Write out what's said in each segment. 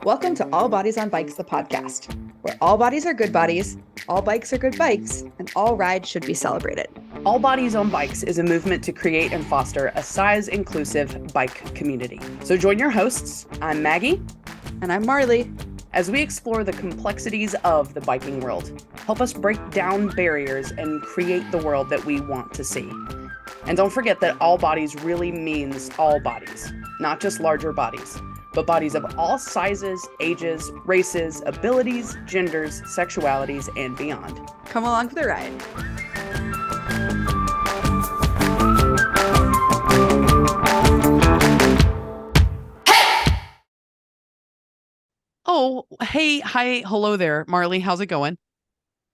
Welcome to All Bodies on Bikes, the podcast, where all bodies are good bodies, all bikes are good bikes, and all rides should be celebrated. All Bodies on Bikes is a movement to create and foster a size-inclusive bike community. So join your hosts, I'm Maggie. And I'm Marley. As we explore the complexities of the biking world, help us break down barriers and create the world that we want to see. And don't forget that all bodies really means all bodies, not just larger bodies, but bodies of all sizes, ages, races, abilities, genders, sexualities, and beyond. Come along for the ride. Oh, hey, hi, hello there, Marley. How's it going?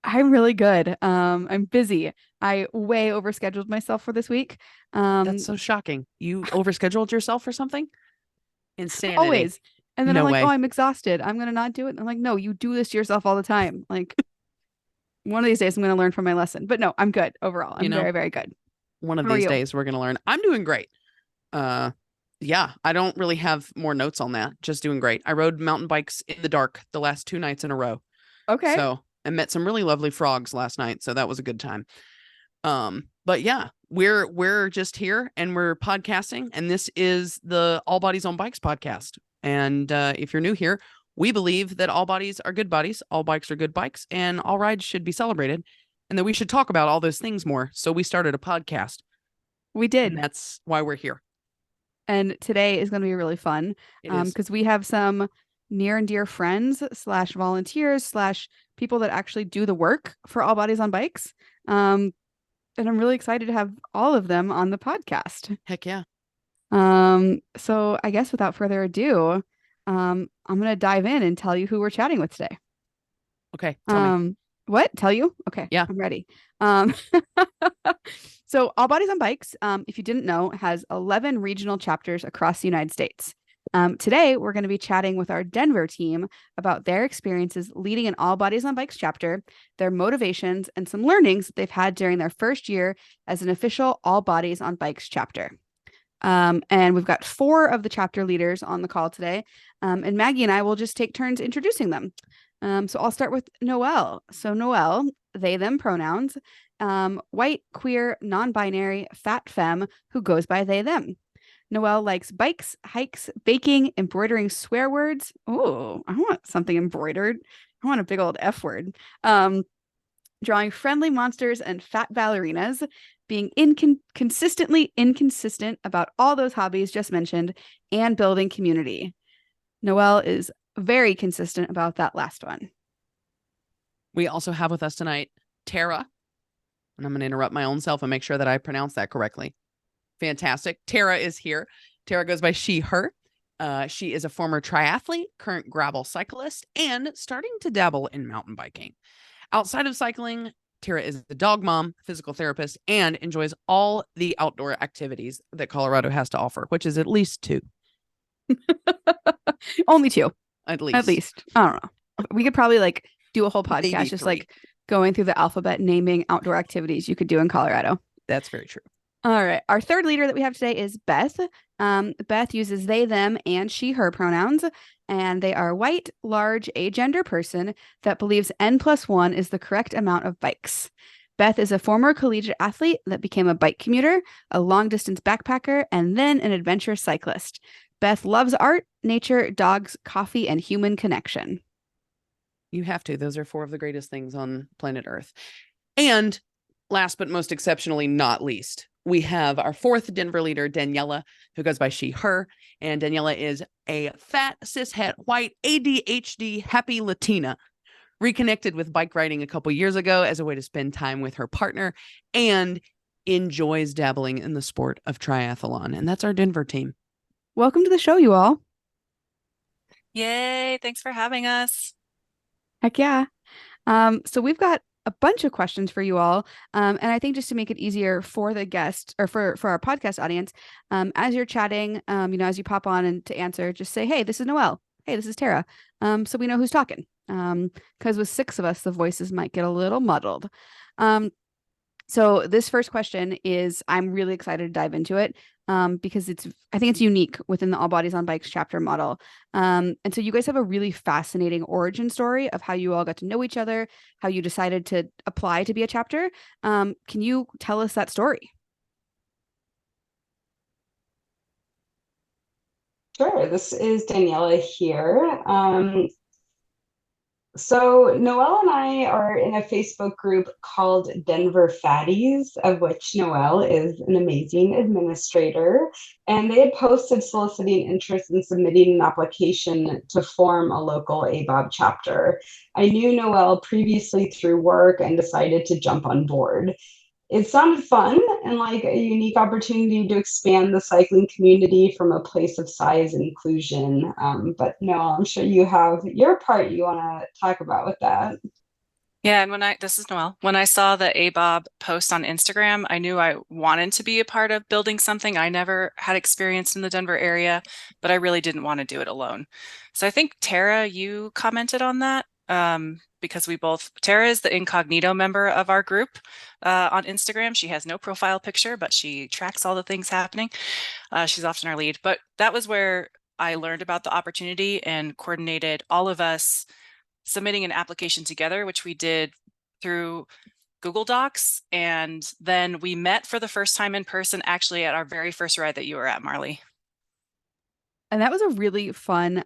I'm really good. I'm busy. I way overscheduled myself for this week. That's so shocking. You overscheduled yourself for something? Insanity. Always. And then No I'm like, way. oh, I'm exhausted. I'm going to not do it. And I'm like, no, you do this to yourself all the time. Like one of these days I'm going to learn from my lesson. But no, I'm good overall. I'm very, very good. One of How are these you? days we're going to learn. I'm doing great. Yeah, I don't really have more notes on that. Just doing great. I rode mountain bikes in the dark the last 2 nights in a row. Okay. So I met some really lovely frogs last night. So that was a good time. But yeah, we're just here and we're podcasting, and this is the All Bodies on Bikes podcast. And if you're new here, we believe that all bodies are good bodies, all bikes are good bikes, and all rides should be celebrated, and that we should talk about all those things more. So we started a podcast. We did. And that's why we're here. And today is going to be really fun because we have some near and dear friends / volunteers / people that actually do the work for All Bodies on Bikes. And I'm really excited to have all of them on the podcast. Heck yeah. So I guess without further ado, I'm going to dive in and tell you who we're chatting with today. Okay. Tell me. What? Tell you? Okay. Yeah. I'm ready. So All Bodies on Bikes, if you didn't know, has 11 regional chapters across the United States. Today, we're going to be chatting with our Denver team about their experiences leading an All Bodies on Bikes chapter, their motivations, and some learnings that they've had during their first year as an official All Bodies on Bikes chapter. And we've got 4 of the chapter leaders on the call today. And Maggie and I will just take turns introducing them. So I'll start with Noelle. So Noelle, they, them pronouns, white, queer, non-binary, fat femme who goes by they, them. Noelle likes bikes, hikes, baking, embroidering swear words. Oh, I want something embroidered. I want a big old F word. Drawing friendly monsters and fat ballerinas, being consistently inconsistent about all those hobbies just mentioned, and building community. Noelle is very consistent about that last one. We also have with us tonight Tara, and I'm going to interrupt my own self and make sure that I pronounce that correctly. Fantastic. Tara is here. Tara goes by she, her. She is a former triathlete, current gravel cyclist, and starting to dabble in mountain biking. Outside of cycling, Tara is a dog mom, physical therapist, and enjoys all the outdoor activities that Colorado has to offer, which is at least 2. Only 2. At least. At least. I don't know. We could probably like do a whole podcast Maybe just 3. like going through the alphabet, naming outdoor activities you could do in Colorado. That's very true. All right. Our third leader that we have today is Beth. Beth uses they, them, and she, her pronouns, and they are white, large, agender person that believes N+1 is the correct amount of bikes. Beth is a former collegiate athlete that became a bike commuter, a long-distance backpacker, and then an adventure cyclist. Beth loves art, nature, dogs, coffee, and human connection. You have to. Those are 4 of the greatest things on planet Earth. And last but most exceptionally not least, we have our 4th Denver leader, Daniela, who goes by she, her. And Daniela is a fat, cishet, white, ADHD, happy Latina, reconnected with bike riding a couple years ago as a way to spend time with her partner, and enjoys dabbling in the sport of triathlon. And that's our Denver team. Welcome to the show, you all. Yay. Thanks for having us. Heck yeah. So we've got a bunch of questions for you all. And I think just to make it easier for the guests or for our podcast audience, as you're chatting, as you pop on and to answer, just say, hey, this is Noelle. Hey, this is Tara. So we know who's talking. Because with 6 of us, the voices might get a little muddled. So this first question is, I'm really excited to dive into it. because I think it's unique within the All Bodies on Bikes chapter model. And so you guys have a really fascinating origin story of how you all got to know each other, how you decided to apply to be a chapter. Can you tell us that story? Sure, this is Daniela here. So Noelle and I are in a Facebook group called Denver Fatties, of which Noelle is an amazing administrator. And they had posted soliciting interest in submitting an application to form a local ABOB chapter. I knew Noelle previously through work and decided to jump on board. It sounded fun and like a unique opportunity to expand the cycling community from a place of size and inclusion. But no, I'm sure you have your part you want to talk about with that. Yeah, and this is Noelle. When I saw the ABOB post on Instagram, I knew I wanted to be a part of building something I never had experienced in the Denver area, but I really didn't want to do it alone. So I think Tara, you commented on that because Tara is the incognito member of our group on Instagram. She has no profile picture, but she tracks all the things happening. She's often our lead, but that was where I learned about the opportunity and coordinated all of us submitting an application together, which we did through Google Docs. And then we met for the first time in person, actually at our very first ride that you were at, Marley. And that was a really fun,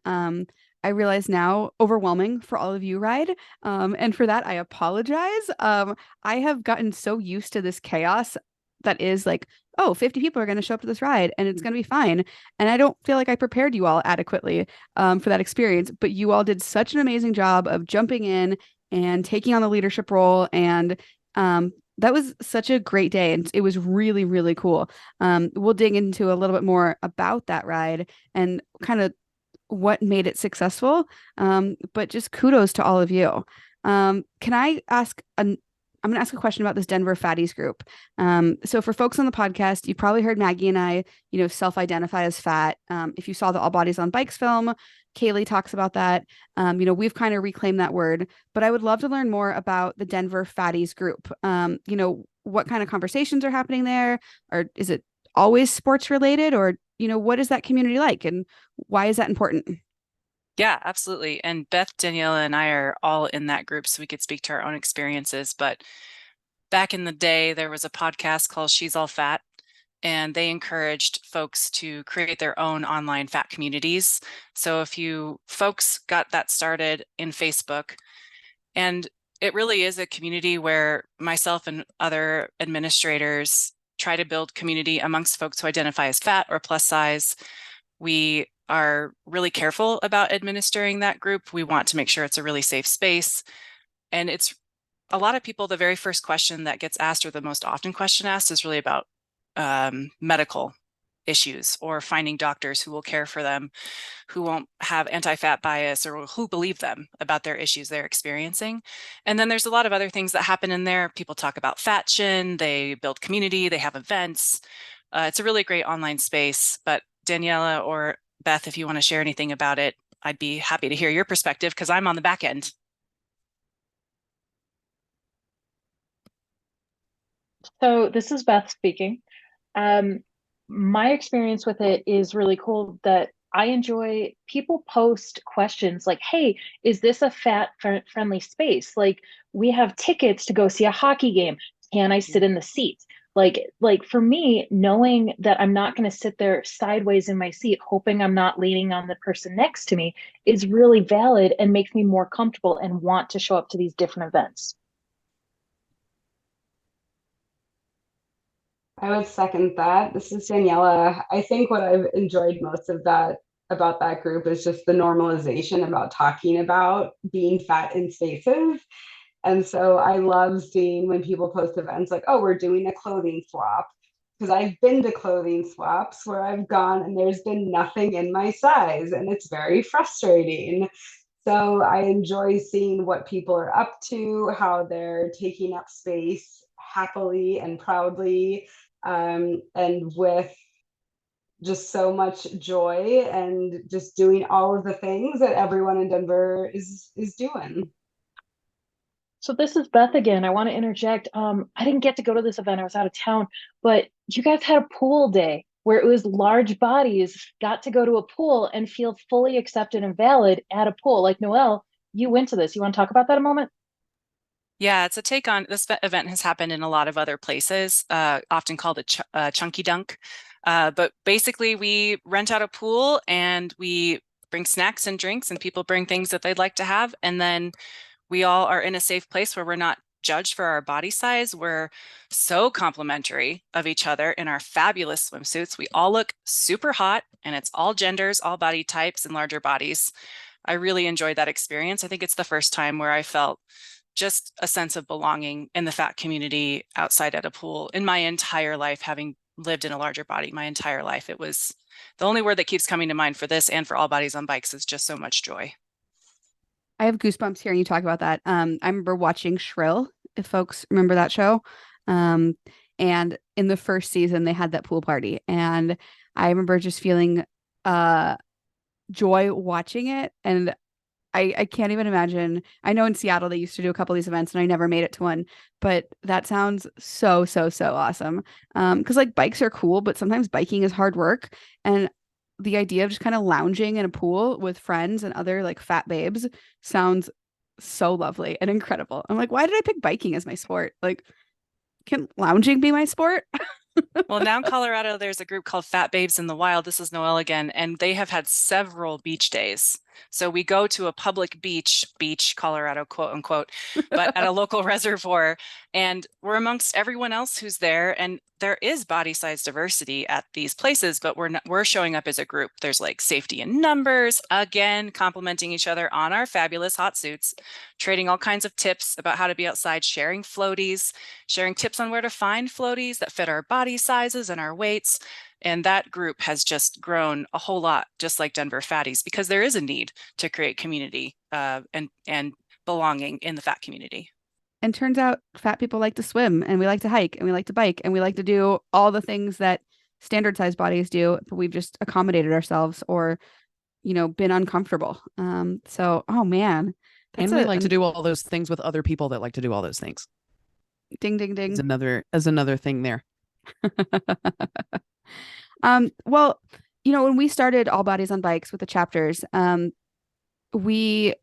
I realize now, overwhelming for all of you ride. And for that, I apologize. I have gotten so used to this chaos that is like, oh, 50 people are going to show up to this ride and it's going to be fine. And I don't feel like I prepared you all adequately for that experience. But you all did such an amazing job of jumping in and taking on the leadership role. And that was such a great day. And it was really, really cool. We'll dig into a little bit more about that ride and kind of what made it successful. But just kudos to all of you. Can I ask I'm going to ask a question about this Denver Fatties group. So for folks on the podcast, you've probably heard Maggie and I, self-identify as fat. If you saw the All Bodies on Bikes film, Kaylee talks about that. We've kind of reclaimed that word, but I would love to learn more about the Denver Fatties group. What kind of conversations are happening there? Or is it always sports related? Or, what is that community like and why is that important? Yeah, absolutely. And Beth, Daniela, and I are all in that group, so we could speak to our own experiences. But back in the day, there was a podcast called She's All Fat, and they encouraged folks to create their own online fat communities. So if you folks got that started in Facebook, and it really is a community where myself and other administrators try to build community amongst folks who identify as fat or plus size. We are really careful about administering that group. We want to make sure it's a really safe space. And it's a lot of people, the very first question that gets asked, or the most often question asked, is really about medical issues or finding doctors who will care for them, who won't have anti-fat bias, or who believe them about their issues they're experiencing. And then there's a lot of other things that happen in there. People talk about Fatshin, they build community, they have events. It's a really great online space. But Daniela or Beth, if you want to share anything about it, I'd be happy to hear your perspective because I'm on the back end. So this is Beth speaking. My experience with it is really cool that I enjoy people post questions like, hey, is this a fat friendly space? Like we have tickets to go see a hockey game. Can I sit in the seat? Like for me, knowing that I'm not going to sit there sideways in my seat, hoping I'm not leaning on the person next to me is really valid and makes me more comfortable and want to show up to these different events. I would second that. This is Daniela. I think what I've enjoyed most of that about that group is just the normalization about talking about being fat in spaces. And so I love seeing when people post events like, oh, we're doing a clothing swap. Because I've been to clothing swaps where I've gone and there's been nothing in my size, and it's very frustrating. So I enjoy seeing what people are up to, how they're taking up space happily and proudly, and with just so much joy and just doing all of the things that everyone in Denver is doing. So this is Beth again. I want to interject. I didn't get to go to this event. I was out of town, but you guys had a pool day. where it was large bodies got to go to a pool and feel fully accepted and valid at a pool. Like Noelle, you went to this. You want to talk about that a moment? Yeah, it's a take on this event has happened in a lot of other places, often called a chunky dunk. But basically, we rent out a pool and we bring snacks and drinks, and people bring things that they'd like to have. And then we all are in a safe place where we're not judged for our body size. We're so complimentary of each other in our fabulous swimsuits. We all look super hot, and it's all genders, all body types, and larger bodies. I really enjoyed that experience. I think it's the first time where I felt just a sense of belonging in the fat community outside at a pool in my entire life, having lived in a larger body my entire life. It was the only word that keeps coming to mind for this and for All Bodies on Bikes is just so much joy. I have goosebumps hearing you talk about that. I remember watching Shrill, if folks remember that show. And in the first season, they had that pool party. And I remember just feeling joy watching it. And I can't even imagine. I know in Seattle, they used to do a couple of these events and I never made it to one, but that sounds so, so, so awesome. Because like bikes are cool, but sometimes biking is hard work. And the idea of just kind of lounging in a pool with friends and other like fat babes sounds so lovely and incredible. I'm like, why did I pick biking as my sport? Like, can lounging be my sport? Well, now in Colorado, there's a group called Fat Babes in the Wild. This is Noelle again, and they have had several beach days. So we go to a public beach, Colorado, quote unquote, but at a local reservoir, and we're amongst everyone else who's there. And there is body size diversity at these places, but we're showing up as a group. There's like safety in numbers, again, complimenting each other on our fabulous hot suits, trading all kinds of tips about how to be outside, sharing floaties, sharing tips on where to find floaties that fit our body sizes and our weights. And that group has just grown a whole lot, just like Denver Fatties, because there is a need to create community and belonging in the fat community. And turns out fat people like to swim and we like to hike and we like to bike and we like to do all the things that standard sized bodies do, but we've just accommodated ourselves or, been uncomfortable. So, oh man. And we like to do all those things with other people that like to do all those things. Ding, ding, ding. As another thing there. Well, when we started All Bodies on Bikes with the chapters, we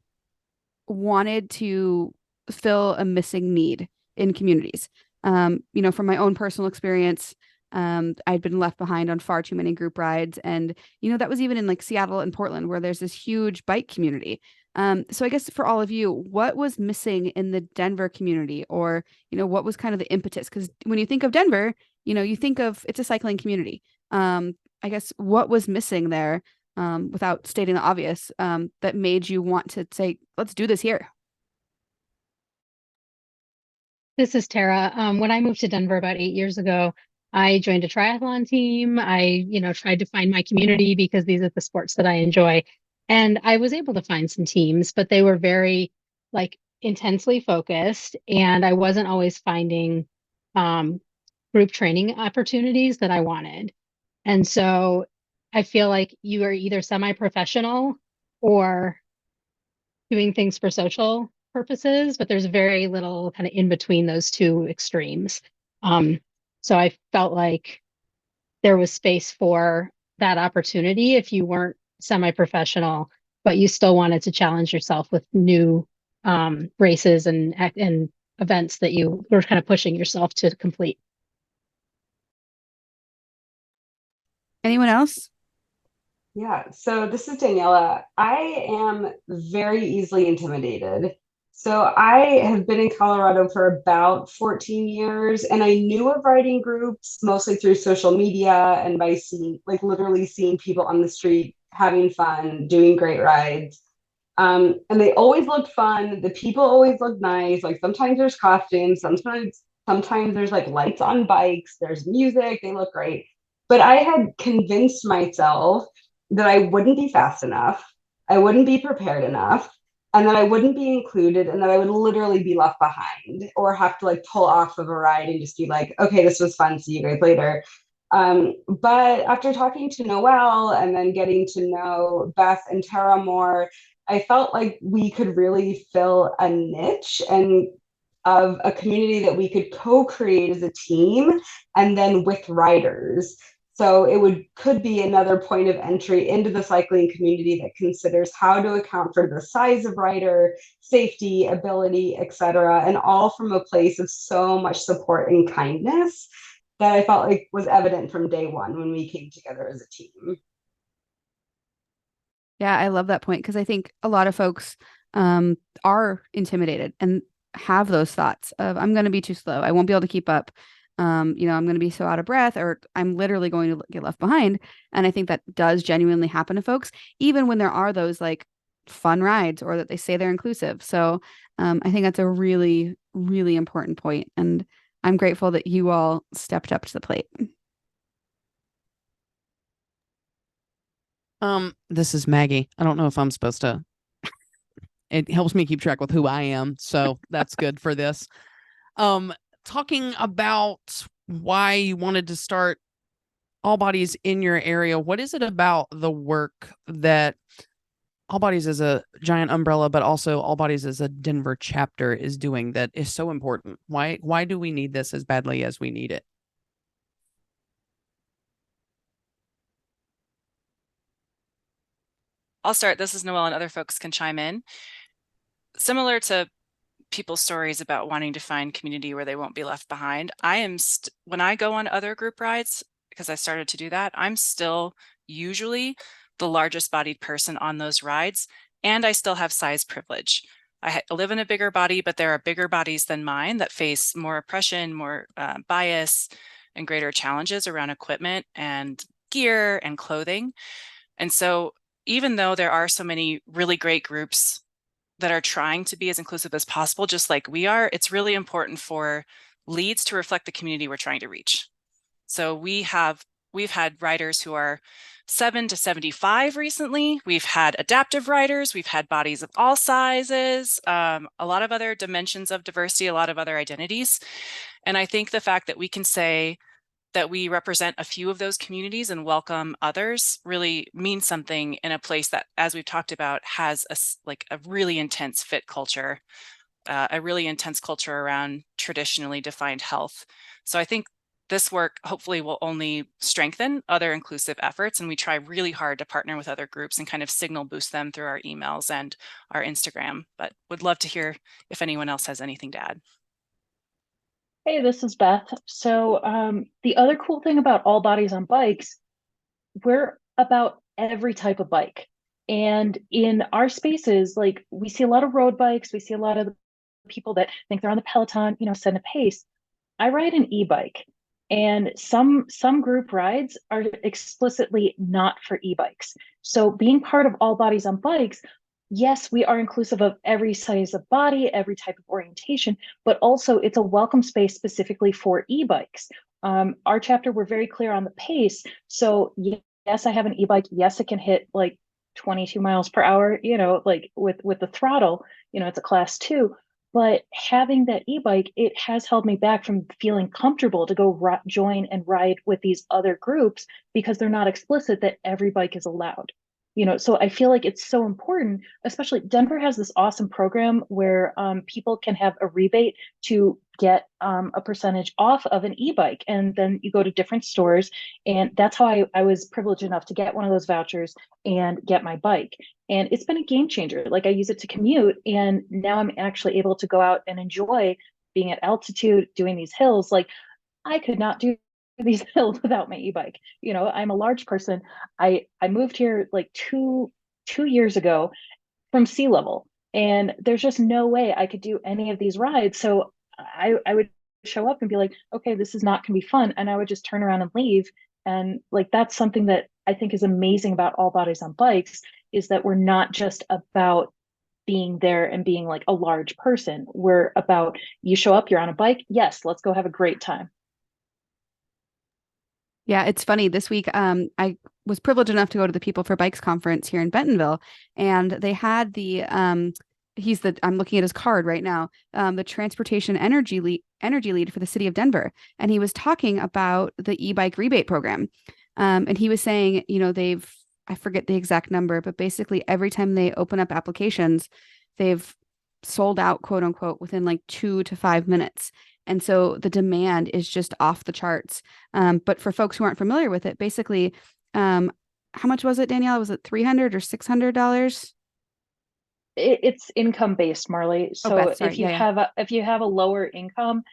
wanted to fill a missing need in communities. From my own personal experience, I'd been left behind on far too many group rides. And, that was even in like Seattle and Portland, where there's this huge bike community. So I guess for all of you, what was missing in the Denver community or, what was kind of the impetus? Because when you think of Denver, you think of it's a cycling community. I guess what was missing there, without stating the obvious, that made you want to say, let's do this here? This is Tara. When I moved to Denver about 8 years ago, I joined a triathlon team. I, tried to find my community because these are the sports that I enjoy. And I was able to find some teams, but they were very like intensely focused. And I wasn't always finding group training opportunities that I wanted. And so I feel like you are either semi-professional or doing things for social purposes, but there's very little kind of in between those two extremes. So I felt like there was space for that opportunity if you weren't semi-professional, but you still wanted to challenge yourself with new races and events that you were kind of pushing yourself to complete. Anyone else? Yeah, so this is Daniela. I am very easily intimidated. So I have been in Colorado for about 14 years, and I knew of riding groups mostly through social media and by seeing, like literally seeing people on the street having fun, doing great rides. And they always looked fun. The people always looked nice. Like sometimes there's costumes, sometimes there's like lights on bikes, there's music, they look great. But I had convinced myself that I wouldn't be fast enough, I wouldn't be prepared enough, and that I wouldn't be included, and that I would literally be left behind or have to like pull off of a ride and just be like, okay, this was fun, see you guys later. But after talking to Noelle and then getting to know Beth and Tara more, I felt like we could really fill a niche and of a community that we could co-create as a team and then with riders. So it could be another point of entry into the cycling community that considers how to account for the size of rider, safety, ability, etc., and all from a place of so much support and kindness that I felt like was evident from day one when we came together as a team. Yeah, I love that point because I think a lot of folks are intimidated and have those thoughts of I'm going to be too slow. I won't be able to keep up. I'm going to be so out of breath, or I'm literally going to get left behind. And I think that does genuinely happen to folks, even when there are those like fun rides or that they say they're inclusive. So I think that's a really, really important point. And I'm grateful that you all stepped up to the plate. This is Maggie. I don't know if I'm supposed to. It helps me keep track with who I am, so that's good for this. Talking about why you wanted to start All Bodies in your area. What is it about the work that All Bodies as a giant umbrella, but also All Bodies as a Denver chapter is doing that is so important? Why do we need this as badly as we need it? I'll start. This is Noelle, and other folks can chime in. Similar to people's stories about wanting to find community where they won't be left behind, I am when I go on other group rides, because I started to do that, I'm still usually the largest bodied person on those rides, and I still have size privilege. I live in a bigger body, but there are bigger bodies than mine that face more oppression, more bias, and greater challenges around equipment and gear and clothing. And so even though there are so many really great groups that are trying to be as inclusive as possible, just like we are, it's really important for leads to reflect the community we're trying to reach. So we've had riders who are 7 to 75 recently. We've had adaptive riders. We've had bodies of all sizes, a lot of other dimensions of diversity, a lot of other identities. And I think the fact that we can say that we represent a few of those communities and welcome others really means something in a place that, as we've talked about, has a really intense fit culture, a really intense culture around traditionally defined health. So I think this work hopefully will only strengthen other inclusive efforts, and we try really hard to partner with other groups and kind of signal boost them through our emails and our Instagram. But would love to hear if anyone else has anything to add. Hey, this is Beth. So the other cool thing about All Bodies on Bikes, we're about every type of bike. And in our spaces, like we see a lot of road bikes, we see a lot of the people that think they're on the Peloton, setting a pace. I ride an e-bike, and some group rides are explicitly not for e-bikes. So being part of All Bodies on Bikes, yes, we are inclusive of every size of body, every type of orientation, but also it's a welcome space specifically for e-bikes. Our chapter, we're very clear on the pace. So yes, I have an e-bike. Yes, it can hit like 22 miles per hour, like with the throttle, it's a class 2. But having that e-bike, it has held me back from feeling comfortable to go join and ride with these other groups because they're not explicit that every bike is allowed. So I feel like it's so important, especially Denver has this awesome program where people can have a rebate to get a percentage off of an e-bike. And then you go to different stores. And that's how I was privileged enough to get one of those vouchers and get my bike. And it's been a game changer. Like I use it to commute. And now I'm actually able to go out and enjoy being at altitude, doing these hills. Like I could not do these hills without my e-bike. I'm a large person. I moved here like two years ago from sea level, and there's just no way I could do any of these rides. So I would show up and be like, okay, this is not gonna be fun, and I would just turn around and leave. And like that's something that I think is amazing about All Bodies on Bikes, is that we're not just about being there and being like a large person. We're about, you show up, you're on a bike, yes, let's go have a great time. Yeah, it's funny. This week, I was privileged enough to go to the People for Bikes conference here in Bentonville, and they had I'm looking at his card right now, the transportation energy lead for the city of Denver, and he was talking about the e-bike rebate program, and he was saying, I forget the exact number, but basically every time they open up applications, they've sold out, quote unquote, within like 2 to 5 minutes. And so the demand is just off the charts. But for folks who aren't familiar with it, basically, how much was it, Danielle? Was it $300 or $600? It's income based, Marley. Oh, So Beth, sorry. if you Yeah. have a lower income,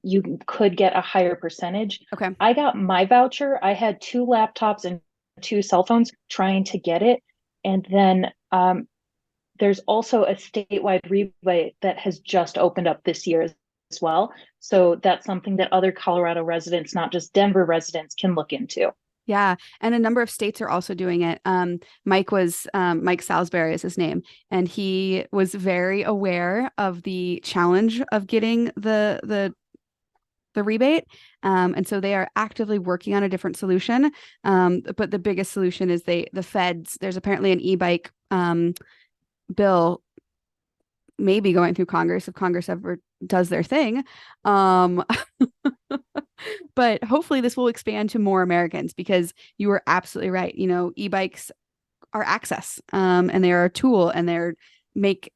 you could get a higher percentage. Okay. I got my voucher. I had 2 laptops and 2 cell phones trying to get it. And then there's also a statewide rebate that has just opened up this year as well. So that's something that other Colorado residents, not just Denver residents, can look into. Yeah. And a number of states are also doing it. Mike Salisbury is his name. And he was very aware of the challenge of getting the rebate. And so they are actively working on a different solution. But the biggest solution is the feds. There's apparently an e-bike bill maybe going through Congress if Congress ever does their thing. But hopefully this will expand to more Americans, because you were absolutely right. You know, e-bikes are access, and they are a tool, and they're make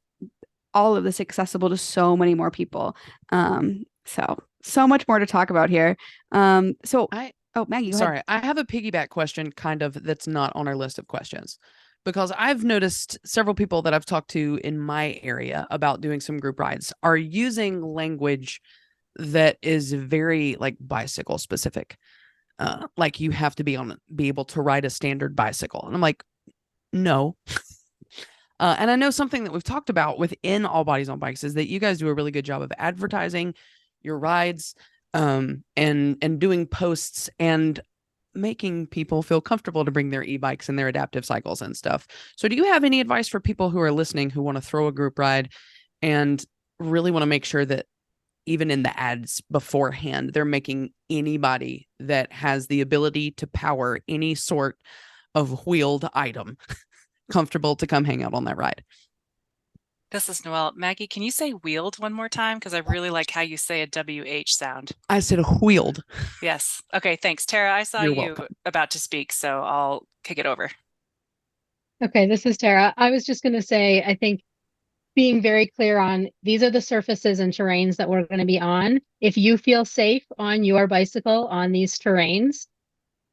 all of this accessible to so many more people. So much more to talk about here. Maggie, go Sorry, ahead. I have a piggyback question kind of that's not on our list of questions, because I've noticed several people that I've talked to in my area about doing some group rides are using language that is very like bicycle specific. Like you have to be able to ride a standard bicycle. And I'm like, no. And I know something that we've talked about within All Bodies on Bikes is that you guys do a really good job of advertising your rides, and doing posts and making people feel comfortable to bring their e-bikes and their adaptive cycles and stuff. So do you have any advice for people who are listening who want to throw a group ride and really want to make sure that even in the ads beforehand, they're making anybody that has the ability to power any sort of wheeled item comfortable to come hang out on that ride? This is Noelle. Maggie, can you say wheeled one more time? Because I really like how you say a WH sound. I said wheeled. Yes. Okay, thanks. Tara, I saw You're you welcome. about to speak, so I'll kick it over. Okay, this is Tara. I was just going to say, I think being very clear on these are the surfaces and terrains that we're going to be on. If you feel safe on your bicycle on these terrains,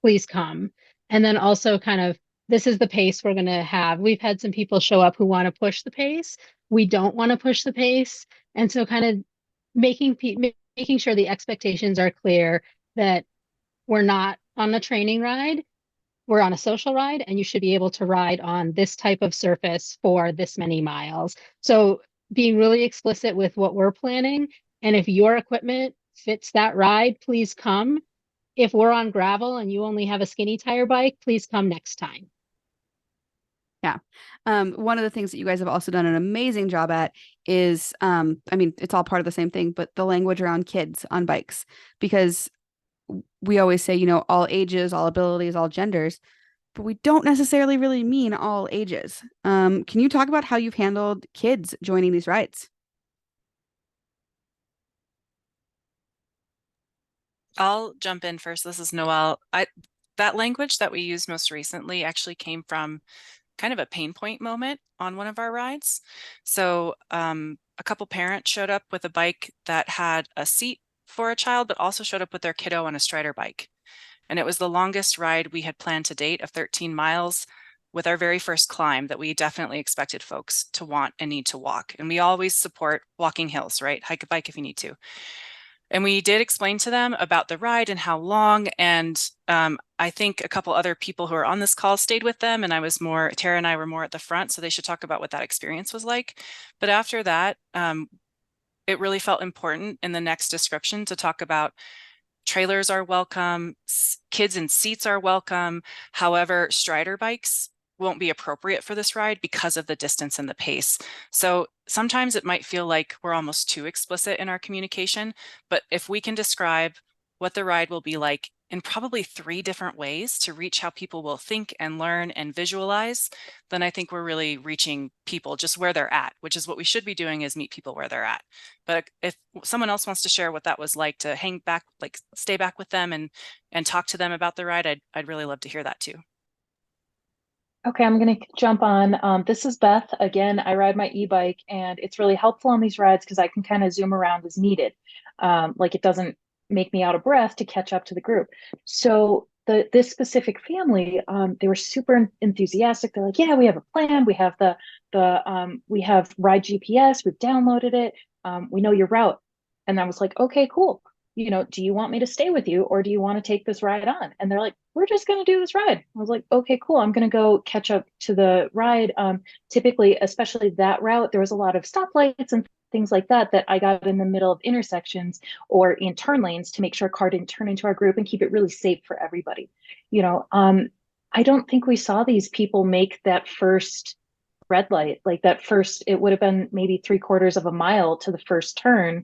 please come. And then also kind of, this is the pace we're going to have. We've had some people show up who want to push the pace. We don't want to push the pace. And so kind of making sure the expectations are clear that we're not on a training ride. We're on a social ride, and you should be able to ride on this type of surface for this many miles. So being really explicit with what we're planning, and if your equipment fits that ride, please come. If we're on gravel and you only have a skinny tire bike, please come next time. Yeah. One of the things that you guys have also done an amazing job at is, it's all part of the same thing, but the language around kids on bikes, because we always say, all ages, all abilities, all genders, but we don't necessarily really mean all ages. Can you talk about how you've handled kids joining these rides? I'll jump in first. This is Noelle. That language that we used most recently actually came from kind of a pain point moment on one of our rides. So a couple parents showed up with a bike that had a seat for a child, but also showed up with their kiddo on a Strider bike. And it was the longest ride we had planned to date of 13 miles with our very first climb that we definitely expected folks to want and need to walk. And we always support walking hills, right? Hike a bike if you need to. And we did explain to them about the ride and how long. And I think a couple other people who are on this call stayed with them. And Tara and I were more at the front, so they should talk about what that experience was like. But after that, it really felt important in the next description to talk about trailers are welcome, kids in seats are welcome. However, Strider bikes won't be appropriate for this ride because of the distance and the pace. So sometimes it might feel like we're almost too explicit in our communication, but if we can describe what the ride will be like in probably 3 different ways to reach how people will think and learn and visualize, then I think we're really reaching people just where they're at, which is what we should be doing, is meet people where they're at. But if someone else wants to share what that was like to hang back, like stay back with them and talk to them about the ride, I'd really love to hear that too. Okay, I'm going to jump on. This is Beth. Again, I ride my e-bike and it's really helpful on these rides because I can kind of zoom around as needed. Like it doesn't make me out of breath to catch up to the group. So this specific family, they were super enthusiastic. They're like, yeah, we have a plan. We have we have Ride GPS. We've downloaded it. We know your route. And I was like, okay, cool. Do you want me to stay with you or do you want to take this ride on? And they're like, we're just going to do this ride. I was like, okay, cool. I'm going to go catch up to the ride. Typically, especially that route, there was a lot of stoplights and things like that I got in the middle of intersections or in turn lanes to make sure a car didn't turn into our group and keep it really safe for everybody. I don't think we saw these people make that first red light, like that first, it would have been maybe 3/4 of a mile to the first turn.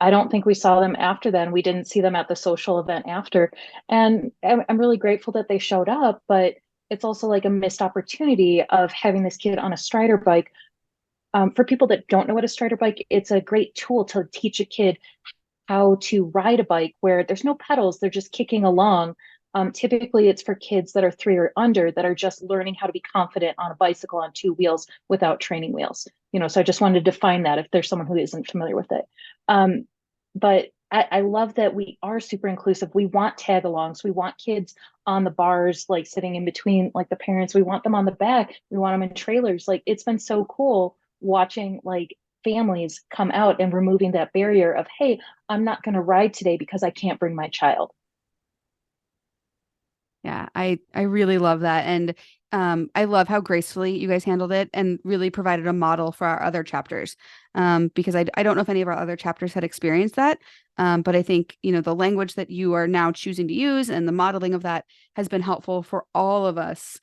I don't think we saw them after then. We didn't see them at the social event after. And I'm really grateful that they showed up, but it's also like a missed opportunity of having this kid on a Strider bike. For people that don't know what a Strider bike, it's a great tool to teach a kid how to ride a bike where there's no pedals, they're just kicking along. Typically, it's for kids that are 3 or under that are just learning how to be confident on a bicycle on 2 wheels without training wheels. So I just wanted to define that if there's someone who isn't familiar with it. But I love that we are super inclusive. We want tag alongs. We want kids on the bars, like sitting in between, like the parents. We want them on the back. We want them in trailers. Like it's been so cool watching like families come out and removing that barrier of, hey, I'm not going to ride today because I can't bring my child. Yeah, I really love that. And I love how gracefully you guys handled it and really provided a model for our other chapters. Because I don't know if any of our other chapters had experienced that. But I think, the language that you are now choosing to use and the modeling of that has been helpful for all of us.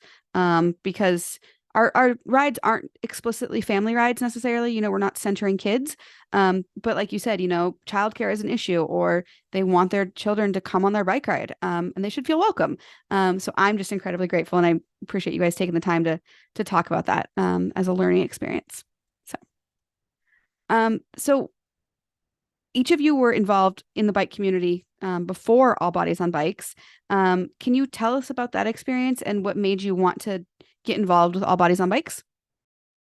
Because our rides aren't explicitly family rides necessarily. We're not centering kids. But like you said, childcare is an issue, or they want their children to come on their bike ride, and they should feel welcome. So I'm just incredibly grateful, and I appreciate you guys taking the time to talk about that as a learning experience. So each of you were involved in the bike community before All Bodies on Bikes. Can you tell us about that experience and what made you want to get involved with All Bodies on Bikes?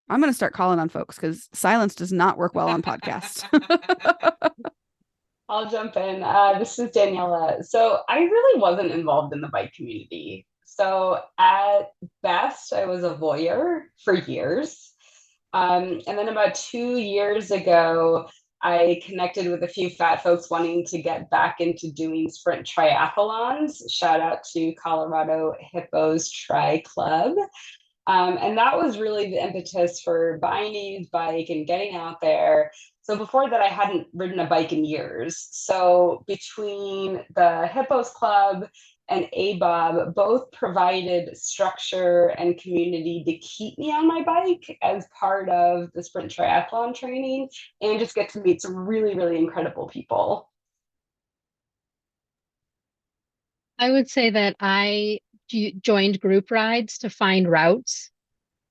I'm going to start calling on folks because silence does not work well on podcasts. I'll jump in. This is Daniela. So I really wasn't involved in the bike community. So at best, I was a voyeur for years. And then about 2 years ago, I connected with a few fat folks wanting to get back into doing sprint triathlons. Shout out to Colorado Hippos Tri Club. And that was really the impetus for buying a used bike and getting out there. So before that, I hadn't ridden a bike in years. So between the Hippos Club and ABOB, both provided structure and community to keep me on my bike as part of the sprint triathlon training and just get to meet some really, really incredible people. I would say that I joined group rides to find routes.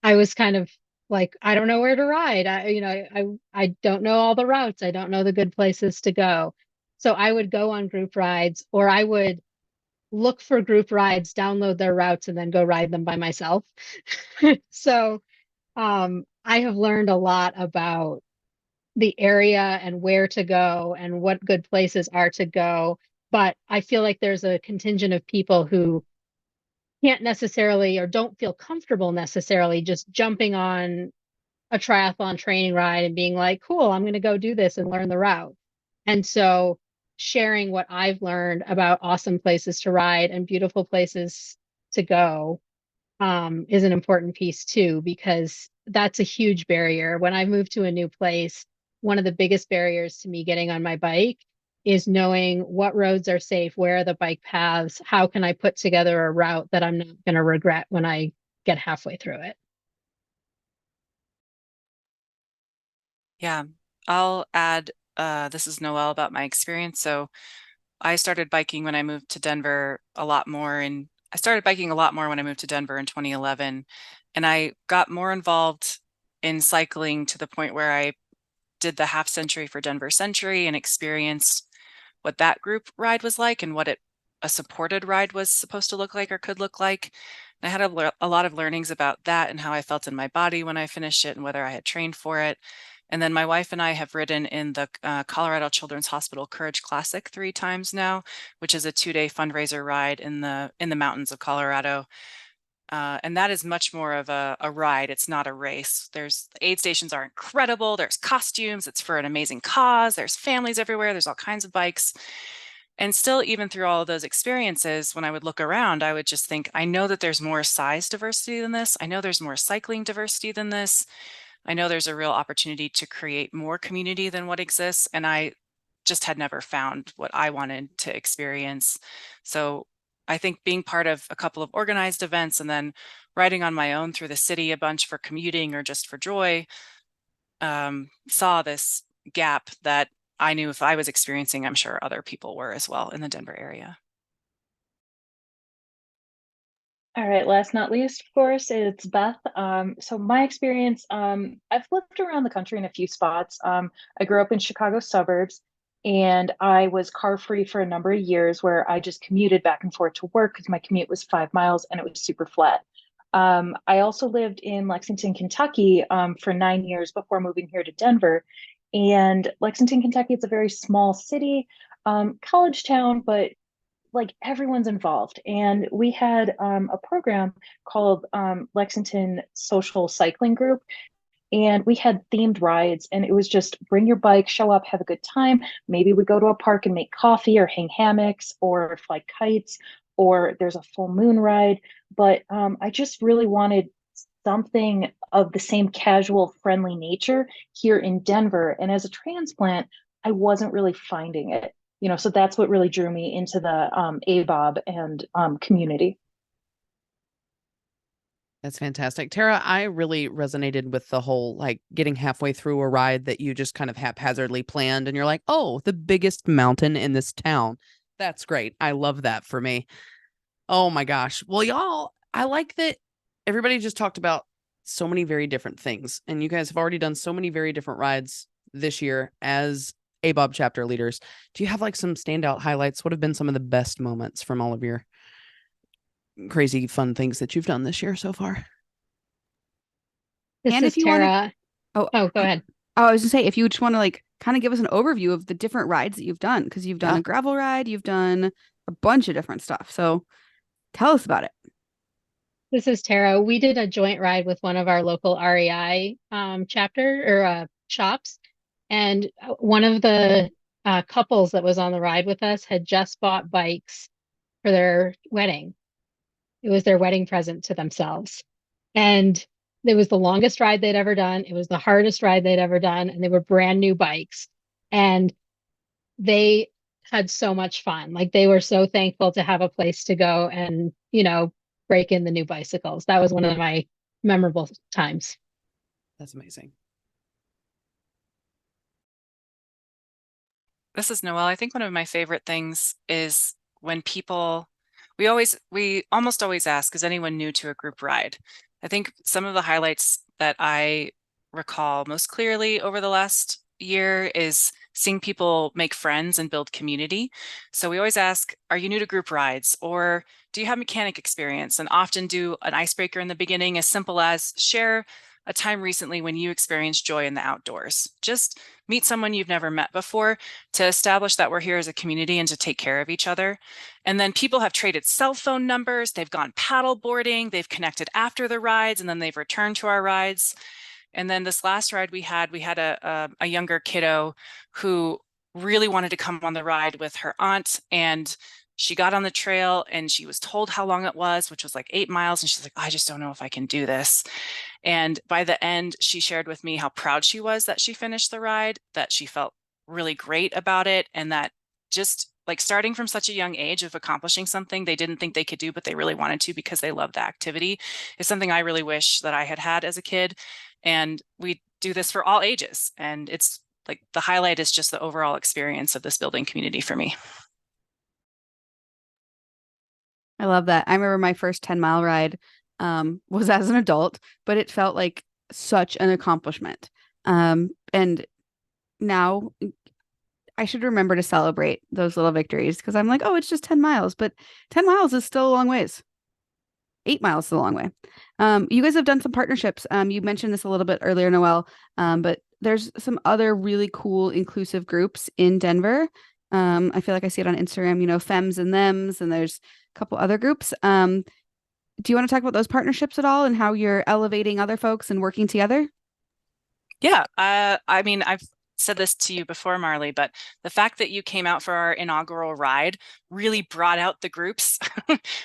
I was kind of like, I don't know where to ride. I don't know all the routes. I don't know the good places to go. So I would go on group rides, or I would look for group rides, download their routes, and then go ride them by myself. So I have learned a lot about the area and where to go and what good places are to go. But I feel like there's a contingent of people who can't necessarily or don't feel comfortable necessarily just jumping on a triathlon training ride and being like, cool, I'm going to go do this and learn the route. And so sharing what I've learned about awesome places to ride and beautiful places to go is an important piece too, because that's a huge barrier. When I moved to a new place, one of the biggest barriers to me getting on my bike is knowing what roads are safe, where are the bike paths, how can I put together a route that I'm not going to regret when I get halfway through it. Yeah, I'll add, this is Noelle, about my experience. So I started biking when I moved to Denver a lot more, and I started biking a lot more when I moved to Denver in 2011. And I got more involved in cycling to the point where I did the half century for Denver Century and experienced what that group ride was like and what a supported ride was supposed to look like or could look like. I had a lot of learnings about that and how I felt in my body when I finished it and whether I had trained for it. And then my wife and I have ridden in the Colorado Children's Hospital Courage Classic 3 times now, which is a 2-day fundraiser ride in the mountains of Colorado. And that is much more of a ride. It's not a race. The aid stations are incredible. There's costumes. It's for an amazing cause. There's families everywhere. There's all kinds of bikes. And still, even through all of those experiences, when I would look around, I would just think, I know that there's more size diversity than this. I know there's more cycling diversity than this. I know there's a real opportunity to create more community than what exists. And I just had never found what I wanted to experience. So I think being part of a couple of organized events and then riding on my own through the city a bunch for commuting or just for joy, saw this gap that I knew if I was experiencing, I'm sure other people were as well in the Denver area. All right, last not least, of course, it's Beth. So my experience, I've lived around the country in a few spots. I grew up in Chicago suburbs, and I was car free for a number of years where I just commuted back and forth to work because my commute was 5 miles and it was super flat. I also lived in Lexington, Kentucky, for 9 years before moving here to Denver. And Lexington, Kentucky, it's a very small city, college town, but like everyone's involved. And we had a program called Lexington Social Cycling Group. And we had themed rides, and it was just bring your bike, show up, have a good time. Maybe we go to a park and make coffee or hang hammocks or fly kites, or there's a full moon ride. But I just really wanted something of the same casual, friendly nature here in Denver. And as a transplant, I wasn't really finding it. So that's what really drew me into the ABOB and community. That's fantastic. Tara, I really resonated with the whole like getting halfway through a ride that you just kind of haphazardly planned and you're like, oh, the biggest mountain in this town. That's great. I love that for me. Oh my gosh. Well, y'all, I like that everybody just talked about so many very different things. And you guys have already done so many very different rides this year as ABOB chapter leaders. Do you have like some standout highlights? What have been some of the best moments from all of your crazy fun things that you've done this year so far? This And is if you want Tara. to, Oh, go ahead. I was just say, if you just want to like kind of give us an overview of the different rides that you've done, because you've done Yeah. a gravel ride, you've done a bunch of different stuff. So tell us about it. This is Tara. We did a joint ride with one of our local REI chapter or shops. And one of the couples that was on the ride with us had just bought bikes for their wedding. It was their wedding present to themselves. And it was the longest ride they'd ever done. It was the hardest ride they'd ever done. And they were brand new bikes. And they had so much fun. Like they were so thankful to have a place to go and, break in the new bicycles. That was one of my memorable times. That's amazing. This is Noelle. I think one of my favorite things is when we almost always ask, is anyone new to a group ride? I think some of the highlights that I recall most clearly over the last year is seeing people make friends and build community. So we always ask, are you new to group rides? Or do you have mechanic experience? And often do an icebreaker in the beginning as simple as share a time recently when you experienced joy in the outdoors. Just meet someone you've never met before to establish that we're here as a community and to take care of each other. And then people have traded cell phone numbers, they've gone paddle boarding, they've connected after the rides, and then they've returned to our rides. And then this last ride we had a younger kiddo who really wanted to come on the ride with her aunt, and she got on the trail and she was told how long it was, which was like 8 miles. And she's like, I just don't know if I can do this. And by the end, she shared with me how proud she was that she finished the ride, that she felt really great about it. And that just like starting from such a young age of accomplishing something they didn't think they could do, but they really wanted to because they loved the activity, is something I really wish that I had had as a kid. And we do this for all ages. And it's like the highlight is just the overall experience of this building community for me. I love that. I remember my first 10-mile ride was as an adult, but it felt like such an accomplishment. And now I should remember to celebrate those little victories because I'm like, oh, it's just 10 miles, but 10 miles is still a long ways. 8 miles is a long way. You guys have done some partnerships. You mentioned this a little bit earlier, Noelle, but there's some other really cool inclusive groups in Denver. I feel like I see it on Instagram, Femmes and Thems, and there's a couple other groups. Do you want to talk about those partnerships at all and how you're elevating other folks and working together? Yeah, I mean, I've said this to you before, Marley, but the fact that you came out for our inaugural ride really brought out the groups.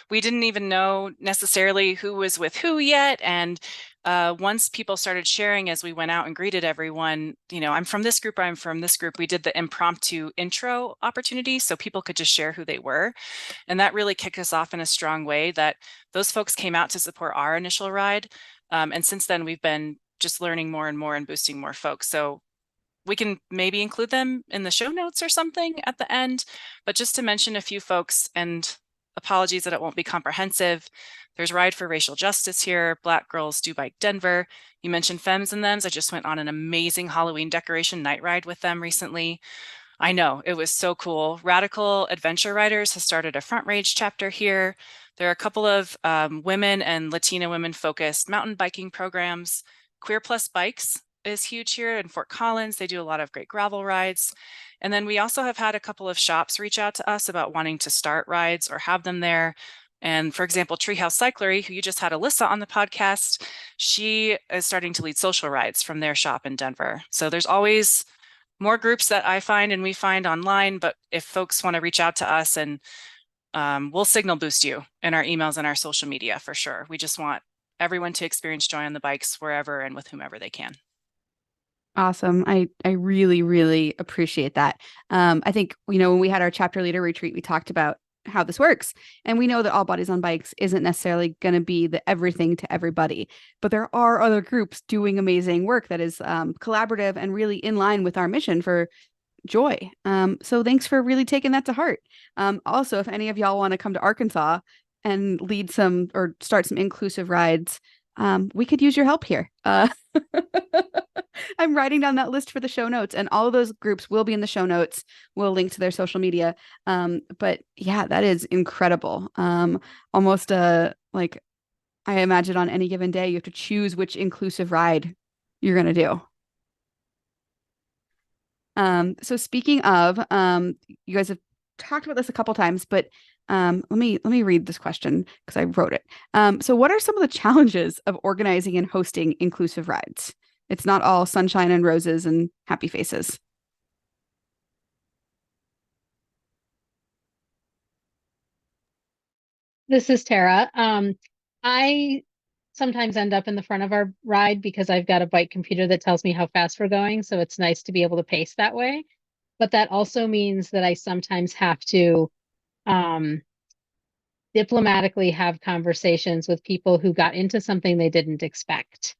We didn't even know necessarily who was with who yet. And once people started sharing as we went out and greeted everyone, I'm from this group, I'm from this group, we did the impromptu intro opportunity so people could just share who they were. And that really kicked us off in a strong way that those folks came out to support our initial ride. And since then, we've been just learning more and more and boosting more folks. So we can maybe include them in the show notes or something at the end, but just to mention a few folks, and apologies that it won't be comprehensive. There's Ride for Racial Justice here, Black Girls Do Bike Denver. You mentioned Femmes and Thems. I just went on an amazing Halloween decoration night ride with them recently. I know, it was so cool. Radical Adventure Riders has started a Front Range chapter here. There are a couple of women and Latina women focused mountain biking programs. Queer Plus Bikes is huge here in Fort Collins. They do a lot of great gravel rides. And then we also have had a couple of shops reach out to us about wanting to start rides or have them there. And for example, Treehouse Cyclery, who you just had Alyssa on the podcast, she is starting to lead social rides from their shop in Denver. So there's always more groups that I find and we find online, but if folks want to reach out to us, and we'll signal boost you in our emails and our social media for sure. We just want everyone to experience joy on the bikes wherever and with whomever they can. Awesome. I really, really appreciate that. I think, when we had our chapter leader retreat, we talked about how this works. And we know that All Bodies on Bikes isn't necessarily going to be the everything to everybody, but there are other groups doing amazing work that is collaborative and really in line with our mission for joy. So thanks for really taking that to heart. Also, if any of y'all want to come to Arkansas and lead some or start some inclusive rides, we could use your help here. I'm writing down that list for the show notes, and all of those groups will be in the show notes. We'll link to their social media. But yeah, that is incredible. Almost like I imagine on any given day, you have to choose which inclusive ride you're going to do. So speaking of, you guys have talked about this a couple times, but let me read this question because I wrote it. So what are some of the challenges of organizing and hosting inclusive rides? It's not all sunshine and roses and happy faces. This is Tara. I sometimes end up in the front of our ride because I've got a bike computer that tells me how fast we're going. So it's nice to be able to pace that way. But that also means that I sometimes have to diplomatically have conversations with people who got into something they didn't expect.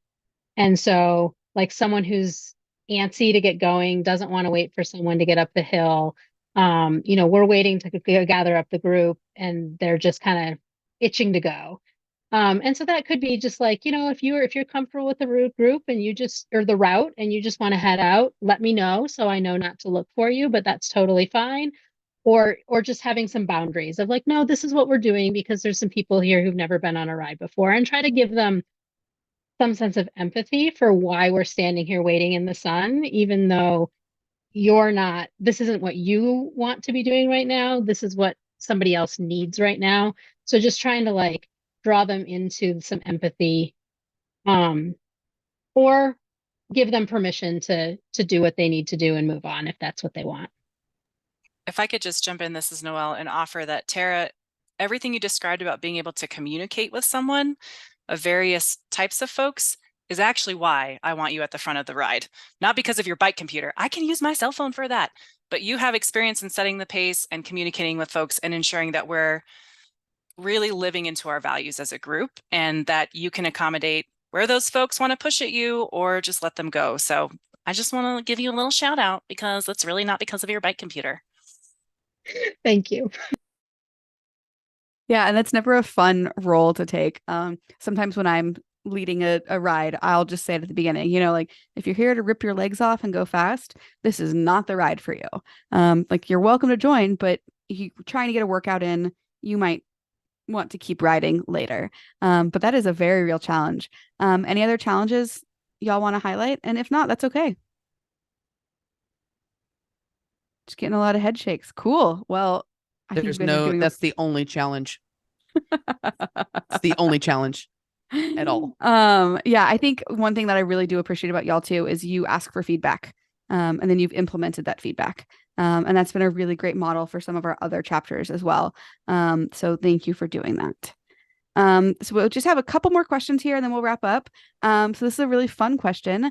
And so, like someone who's antsy to get going, doesn't want to wait for someone to get up the hill. We're waiting to gather up the group and they're just kind of itching to go. And so that could be just like, if you're comfortable with the group and or the route and you just want to head out, let me know so I know not to look for you, but that's totally fine. Or just having some boundaries of like, no, this is what we're doing because there's some people here who've never been on a ride before, and try to give them some sense of empathy for why we're standing here waiting in the sun, even though this isn't what you want to be doing right now. This is what somebody else needs right now. So just trying to like draw them into some empathy, or give them permission to do what they need to do and move on if that's what they want. If I could just jump in, this is Noelle, and offer that, Tara, everything you described about being able to communicate with someone of various types of folks is actually why I want you at the front of the ride. Not because of your bike computer. I can use my cell phone for that. But you have experience in setting the pace and communicating with folks and ensuring that we're really living into our values as a group, and that you can accommodate where those folks want to push at you or just let them go. So I just want to give you a little shout out because it's really not because of your bike computer. Thank you. Yeah, and that's never a fun role to take. Sometimes when I'm leading a ride, I'll just say it at the beginning, like if you're here to rip your legs off and go fast, this is not the ride for you. Like you're welcome to join, but if you're trying to get a workout in, you might want to keep riding later. But that is a very real challenge. Any other challenges y'all want to highlight? And if not, that's okay. Just getting a lot of head shakes. Cool. Well, I think you There's guys are doing that's the only challenge. It's the only challenge at all. Yeah, I think one thing that I really do appreciate about y'all too is you ask for feedback. And then you've implemented that feedback. And that's been a really great model for some of our other chapters as well. So thank you for doing that. So we'll just have a couple more questions here and then we'll wrap up. So this is a really fun question.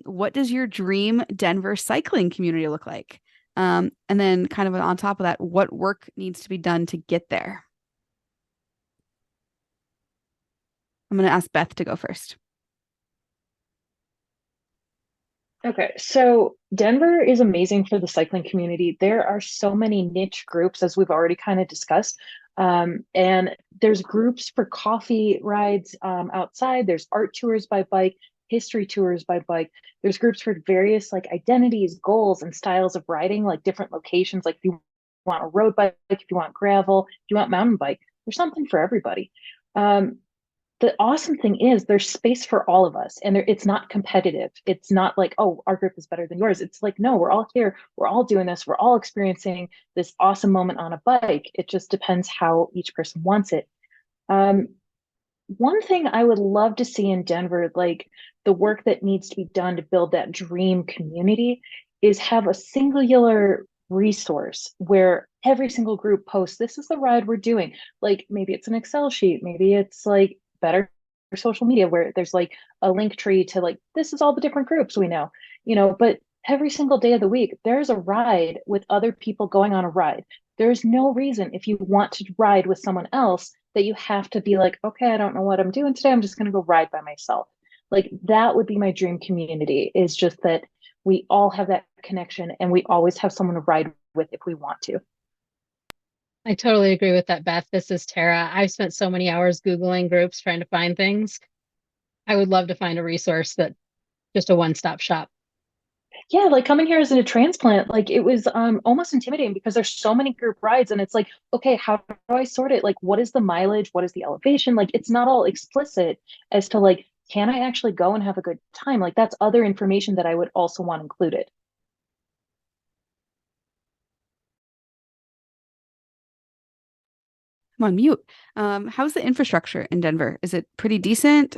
What does your dream Denver cycling community look like? And then kind of on top of that, what work needs to be done to get there? I'm going to ask Beth to go first. Okay, so Denver is amazing for the cycling community. There are so many niche groups, as we've already kind of discussed. And there's groups for coffee rides outside. There's art tours by bike, history tours by bike. There's groups for various like identities, goals, and styles of riding, like different locations. Like if you want a road bike, if you want gravel, if you want mountain bike, there's something for everybody. The awesome thing is there's space for all of us and it's not competitive. It's not like, oh, our group is better than yours. It's like, no, we're all here. We're all doing this. We're all experiencing this awesome moment on a bike. It just depends how each person wants it. One thing I would love to see in Denver, like the work that needs to be done to build that dream community, is have a singular resource where every single group posts, this is the ride we're doing. Like maybe it's an Excel sheet, maybe it's like better social media where there's like a link tree to like, this is all the different groups we know, but every single day of the week, there's a ride with other people going on a ride. There's no reason if you want to ride with someone else that you have to be like, okay, I don't know what I'm doing today. I'm just going to go ride by myself. Like that would be my dream community, is just that we all have that connection and we always have someone to ride with if we want to. I totally agree with that, Beth. This is Tara. I've spent so many hours Googling groups trying to find things. I would love to find a resource that just a one-stop shop. Yeah, like coming here as a transplant, like it was almost intimidating because there's so many group rides and it's like, okay, how do I sort it? Like, what is the mileage? What is the elevation? Like, it's not all explicit as to like, can I actually go and have a good time? Like, that's other information that I would also want included. I'm on mute. How's the infrastructure in Denver? Is it pretty decent?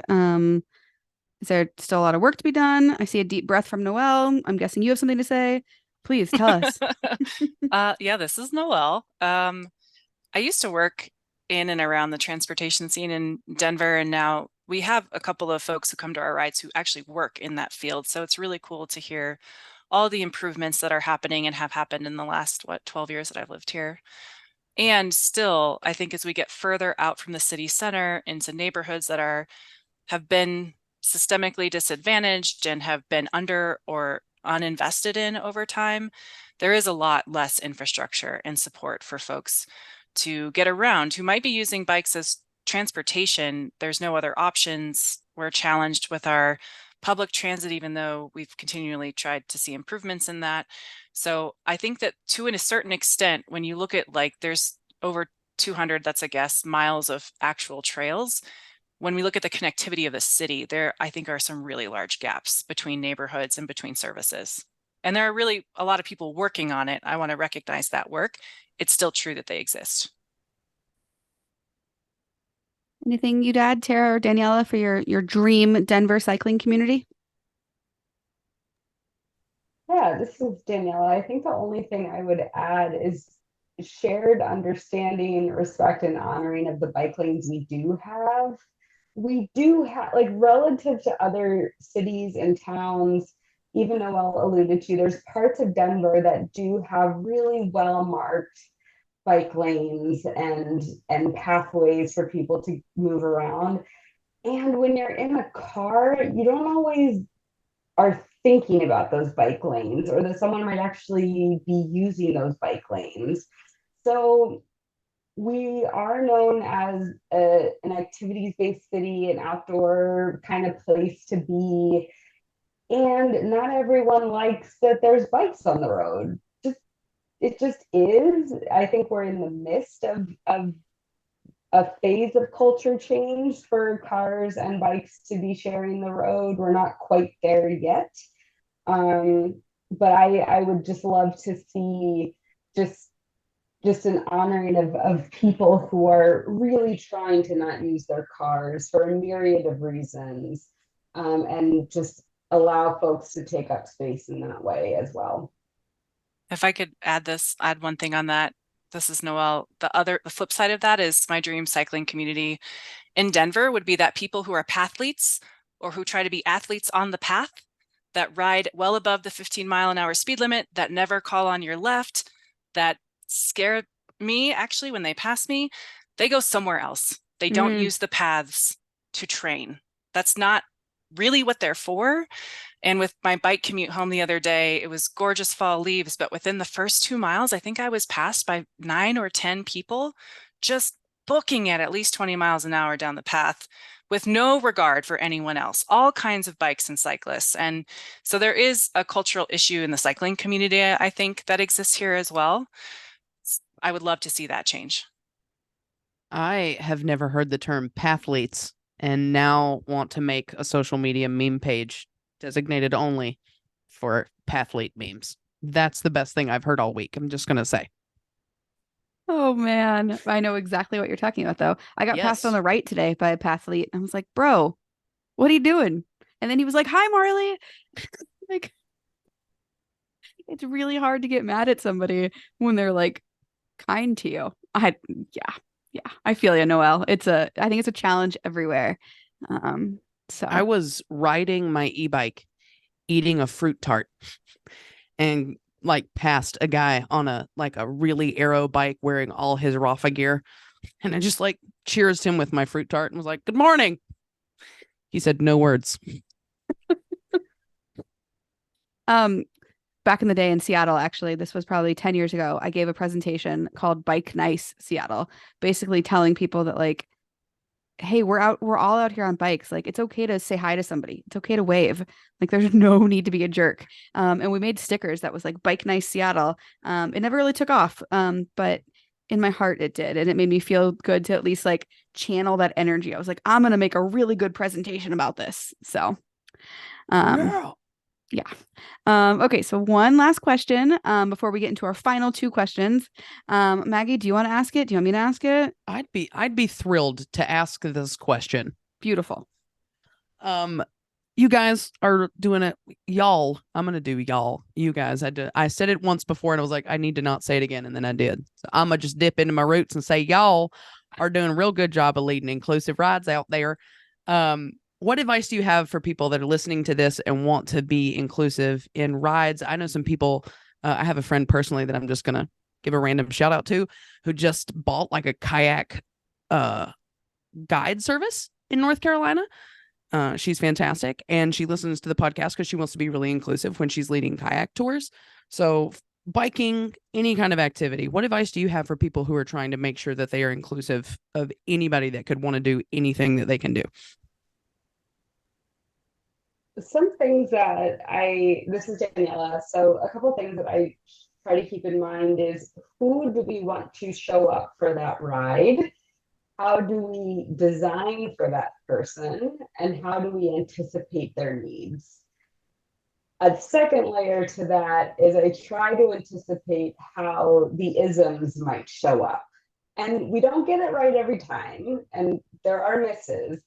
Is there still a lot of work to be done? I see a deep breath from Noelle. I'm guessing you have something to say. Please tell us. Yeah, this is Noelle. I used to work in and around the transportation scene in Denver, and now we have a couple of folks who come to our rides who actually work in that field. So it's really cool to hear all the improvements that are happening and have happened in the last, 12 years that I've lived here. And still, I think as we get further out from the city center into neighborhoods that have been systemically disadvantaged and have been under or uninvested in over time, there is a lot less infrastructure and support for folks to get around who might be using bikes as transportation. There's no other options. We're challenged with our public transit, even though we've continually tried to see improvements in that. So I think that to a certain extent, when you look at like there's over 200, that's a guess, miles of actual trails. When we look at the connectivity of the city, there I think are some really large gaps between neighborhoods and between services. And there are really a lot of people working on it. I want to recognize that work. It's still true that they exist. Anything you'd add, Tara or Daniela, for your dream Denver cycling community? Yeah, this is Daniela. I think the only thing I would add is shared understanding, respect, and honoring of the bike lanes we do have. We do have, like, relative to other cities and towns, even Noelle alluded to, there's parts of Denver that do have really well marked bike lanes and pathways for people to move around. And when you're in a car, you don't always are thinking about those bike lanes or that someone might actually be using those bike lanes. So we are known as an activities-based city, an outdoor kind of place to be. And not everyone likes that there's bikes on the road. It just is. I think we're in the midst of a phase of culture change for cars and bikes to be sharing the road. We're not quite there yet. But I would just love to see just an honoring of people who are really trying to not use their cars for a myriad of reasons, and just allow folks to take up space in that way as well. If I could add one thing on that. This is Noelle. The flip side of that is my dream cycling community in Denver would be that people who are pathletes or who try to be athletes on the path, that ride well above the 15-mile-an-hour speed limit, that never call on your left, that scare me actually when they pass me. They go somewhere else. They don't use the paths to train. That's not really what they're for. And with my bike commute home the other day, it was gorgeous fall leaves, but within the first 2 miles, I think I was passed by 9 or 10 people just booking at least 20 miles an hour down the path with no regard for anyone else, all kinds of bikes and cyclists. And so there is a cultural issue in the cycling community, I think, that exists here as well. I would love to see that change. I have never heard the term pathletes and now want to make a social media meme page designated only for pathlete memes. That's the best thing I've heard all week. I'm just going to say. Oh man, I know exactly what you're talking about though. I got passed on the right today by a pathlete. I was like, bro, what are you doing? And then he was like, hi, Marley. Like, it's really hard to get mad at somebody when they're like kind to you. Yeah, I feel you, Noelle. I think it's a challenge everywhere. So I was riding my e-bike, eating a fruit tart, and like passed a guy on a really aero bike wearing all his Rafa gear, and I just like cheersed him with my fruit tart and was like, "Good morning." He said no words. Back in the day in Seattle, actually, this was probably 10 years ago, I gave a presentation called Bike Nice Seattle, basically telling people that like, hey, we're all out here on bikes. Like, it's okay to say hi to somebody. It's okay to wave. Like, there's no need to be a jerk. And we made stickers that was like Bike Nice Seattle. It never really took off. But in my heart it did. And it made me feel good to at least like channel that energy. I was like, I'm going to make a really good presentation about this. So, yeah. Okay, so one last question before we get into our final 2 questions. Maggie, do you want to ask it? Do you want me to ask it? I'd be thrilled to ask this question. Beautiful. You guys are doing it. Y'all, I'm going to do y'all. You guys, I said it once before and I was like, I need to not say it again. And then I did. So I'm going to just dip into my roots and say, y'all are doing a real good job of leading inclusive rides out there. What advice do you have for people that are listening to this and want to be inclusive in rides? I know some people, I have a friend personally that I'm just going to give a random shout out to, who just bought like a kayak guide service in North Carolina. She's fantastic. And she listens to the podcast because she wants to be really inclusive when she's leading kayak tours. So biking, any kind of activity, what advice do you have for people who are trying to make sure that they are inclusive of anybody that could want to do anything that they can do? Some things that this is Daniela. So a couple things that I try to keep in mind is, who do we want to show up for that ride? How do we design for that person? And how do we anticipate their needs? A second layer to that is I try to anticipate how the isms might show up. And we don't get it right every time, and there are misses.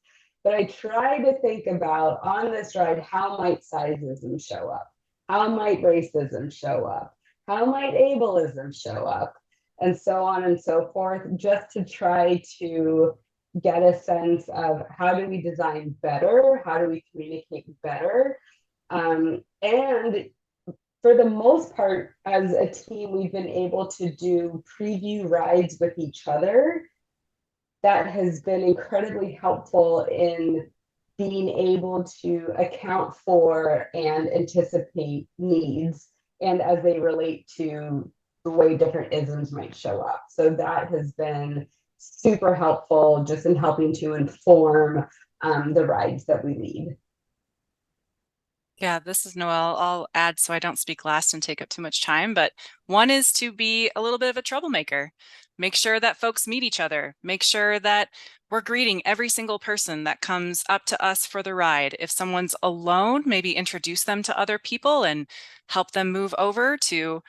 But I try to think about, on this ride, how might sizeism show up? How might racism show up? How might ableism show up? And so on and so forth, just to try to get a sense of how do we design better? How do we communicate better? And for the most part, as a team, we've been able to do preview rides with each other. That has been incredibly helpful in being able to account for and anticipate needs, and as they relate to the way different isms might show up. So that has been super helpful just in helping to inform the rides that we lead. Yeah, this is Noelle. I'll add so I don't speak last and take up too much time, but one is to be a little bit of a troublemaker. Make sure that folks meet each other. Make sure that we're greeting every single person that comes up to us for the ride. If someone's alone, maybe introduce them to other people and help them move over to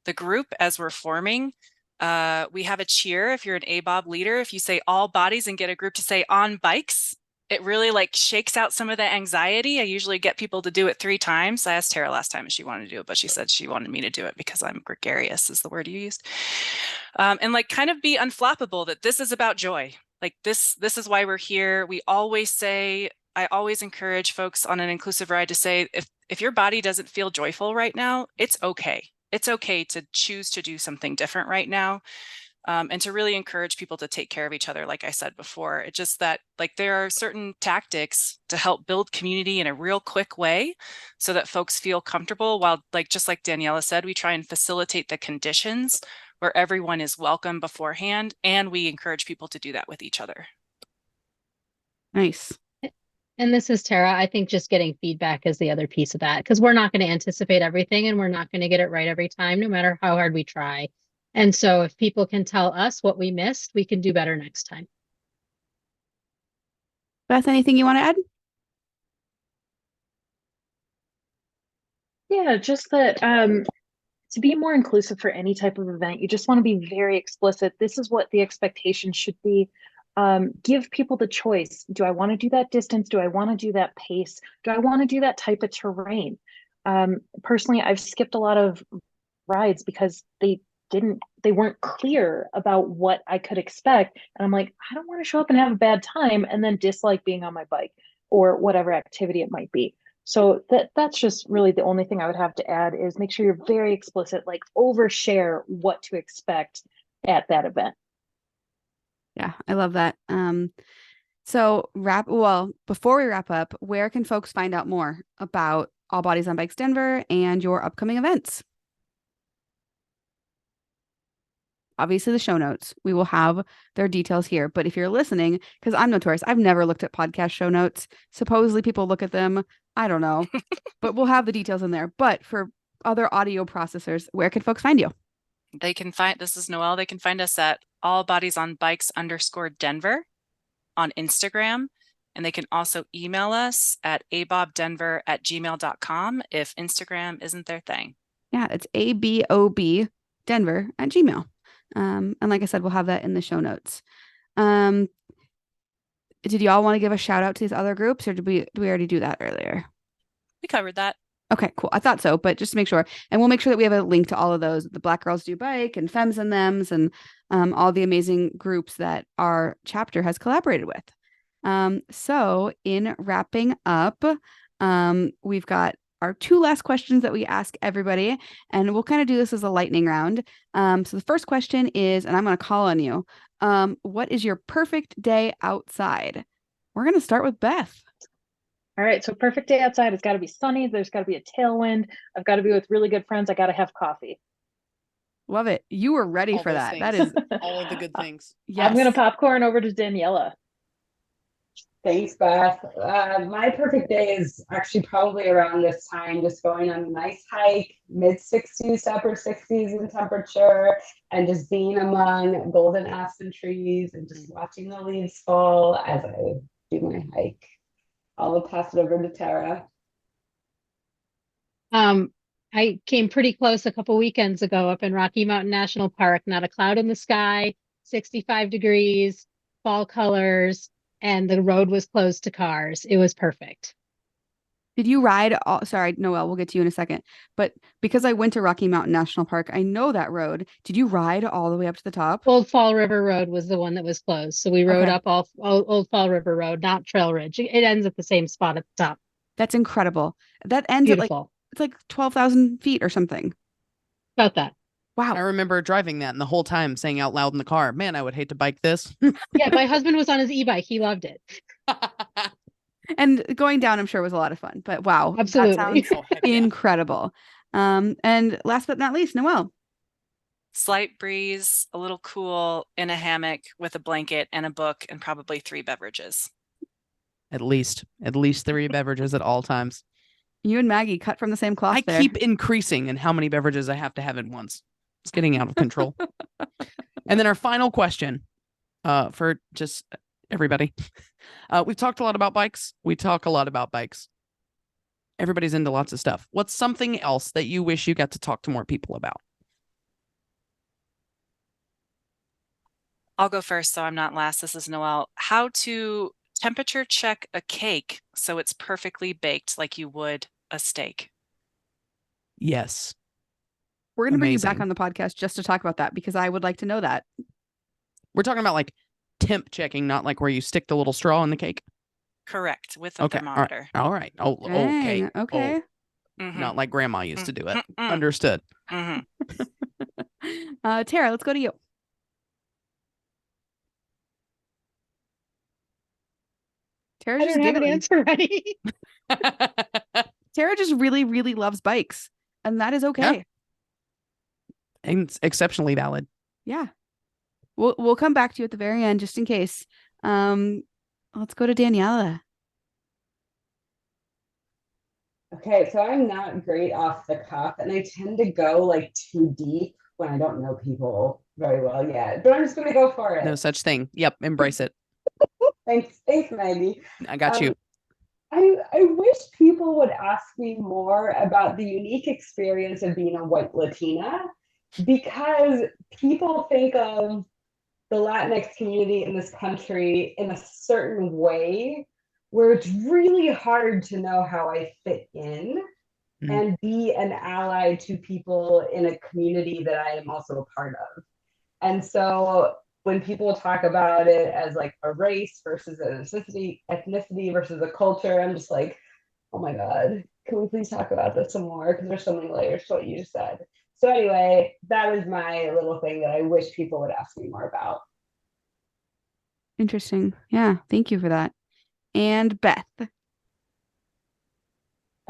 the group as we're forming. We have a cheer if you're an ABOB leader. If you say all bodies and get a group to say on bikes, it really like shakes out some of the anxiety. I usually get people to do it 3 times. I asked Tara last time if she wanted to do it, but she said she wanted me to do it because I'm gregarious is the word you used. And like kind of be unflappable that this is about joy. Like this is why we're here. We always say, I always encourage folks on an inclusive ride to say, if your body doesn't feel joyful right now, it's okay. It's okay to choose to do something different right now. And to really encourage people to take care of each other, like I said before. It's just that like there are certain tactics to help build community in a real quick way so that folks feel comfortable while like just like Daniela said, we try and facilitate the conditions where everyone is welcome beforehand, and we encourage people to do that with each other. Nice. And this is Tara. I think just getting feedback is the other piece of that, because we're not going to anticipate everything and we're not going to get it right every time, no matter how hard we try. And so if people can tell us what we missed, we can do better next time. Beth, anything you want to add? Yeah, just that to be more inclusive for any type of event, you just want to be very explicit. This is what the expectation should be. Give people the choice. Do I want to do that distance? Do I want to do that pace? Do I want to do that type of terrain? Personally, I've skipped a lot of rides because they weren't clear about what I could expect. And I'm like, I don't want to show up and have a bad time and then dislike being on my bike or whatever activity it might be. So that's just really the only thing I would have to add is make sure you're very explicit, like overshare what to expect at that event. Yeah, I love that. So before we wrap up, where can folks find out more about All Bodies on Bikes Denver and your upcoming events? Obviously the show notes. We will have their details here. But if you're listening, because I'm notorious, I've never looked at podcast show notes. Supposedly people look at them. I don't know, but we'll have the details in there. But for other audio processors, where can folks find you? This is Noelle. They can find us at allbodiesonbikes_Denver on Instagram. And they can also email us at abobdenver@gmail.com if Instagram isn't their thing. Yeah, it's ABOB Denver@gmail. And like I said, we'll have that in the show notes. Did y'all want to give a shout out to these other groups, or do we already do that earlier? We covered that. Okay, cool. I thought so, but just to make sure. And we'll make sure that we have a link to all of those, the Black Girls Do Bike and Femmes and Thems and all the amazing groups that our chapter has collaborated with. So in wrapping up, we've got our 2 last questions that we ask everybody, and we'll kind of do this as a lightning round. So the first question is, and I'm going to call on you, what is your perfect day outside? We're going to start with Beth. All right, so perfect day outside. It's got to be sunny. There's got to be a tailwind. I've got to be with really good friends. I got to have coffee. Love it. You were ready for that. That is all of the good things. Yes. I'm going to popcorn over to Daniela. Thanks, Beth. My perfect day is actually probably around this time, just going on a nice hike, mid-60s to upper 60s in temperature, and just being among golden aspen trees and just watching the leaves fall as I do my hike. I'll pass it over to Tara. I came pretty close a couple weekends ago up in Rocky Mountain National Park, not a cloud in the sky, 65 degrees, fall colors, and the road was closed to cars. It was perfect. Did you ride sorry, Noelle, we'll get to you in a second. But because I went to Rocky Mountain National Park, I know that road. Did you ride all the way up to the top? Old Fall River Road was the one that was closed. So we rode up all Old Fall River Road, not Trail Ridge. It ends at the same spot at the top. That's incredible. That ends Beautiful. at it's like 12,000 feet or something. About that. Wow. I remember driving that and the whole time saying out loud in the car, man, I would hate to bike this. Yeah, my husband was on his e-bike. He loved it. And going down, I'm sure, was a lot of fun. But wow, absolutely. That sounds incredible. And last but not least, Noelle. Slight breeze, a little cool in a hammock with a blanket and a book and probably 3 beverages. At least 3 beverages at all times. You and Maggie cut from the same cloth I there. keep increasing in how many beverages I have to have at once. It's getting out of control. And then our final question for just everybody. We've talked a lot about bikes. We talk a lot about bikes. Everybody's into lots of stuff. What's something else that you wish you got to talk to more people about? I'll go first, so I'm not last. This is Noelle. How to temperature check a cake so it's perfectly baked like you would a steak. Yes. We're going to bring you back Amazing. on the podcast just to talk about that because I would like to know that. We're talking about like temp checking, not like where you stick the little straw in the cake. Correct. With a Okay. thermometer. All right. Oh, okay. Dang, okay. Mhm. Not like grandma used to do it. Mm. Understood. Mhm. Tara, let's go to you. Tara I just don't have an giggling. answer ready. Tara just really, really loves bikes, and that is okay. And it's exceptionally valid. Yeah. We'll come back to you at the very end just in case. Let's go to Daniela. Okay, so I'm not great off the cuff, and I tend to go like too deep when I don't know people very well yet. But I'm just gonna go for it. No such thing. Yep. Embrace it. Thanks, Maggie. I got you. I wish people would ask me more about the unique experience of being a white Latina, because people think of the Latinx community in this country in a certain way where it's really hard to know how I fit in and be an ally to people in a community that I am also a part of. And so when people talk about it as like a race versus an ethnicity versus a culture, I'm just like, oh my God, can we please talk about this some more? Because there's so many layers to what you just said. So anyway, that is my little thing that I wish people would ask me more about. Interesting. Yeah. Thank you for that. And Beth.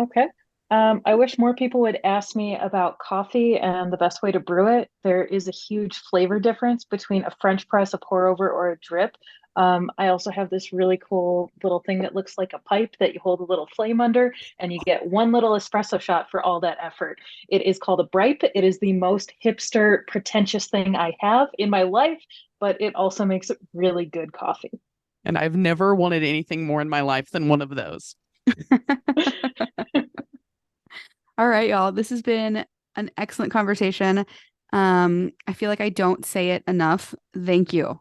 Okay. I wish more people would ask me about coffee and the best way to brew it. There is a huge flavor difference between a French press, a pour over, or a drip. I also have this really cool little thing that looks like a pipe that you hold a little flame under, and you get one little espresso shot for all that effort. It is called a bripe. It is the most hipster, pretentious thing I have in my life, but it also makes really good coffee. And I've never wanted anything more in my life than one of those. All right, y'all. This has been an excellent conversation. I feel like I don't say it enough. Thank you.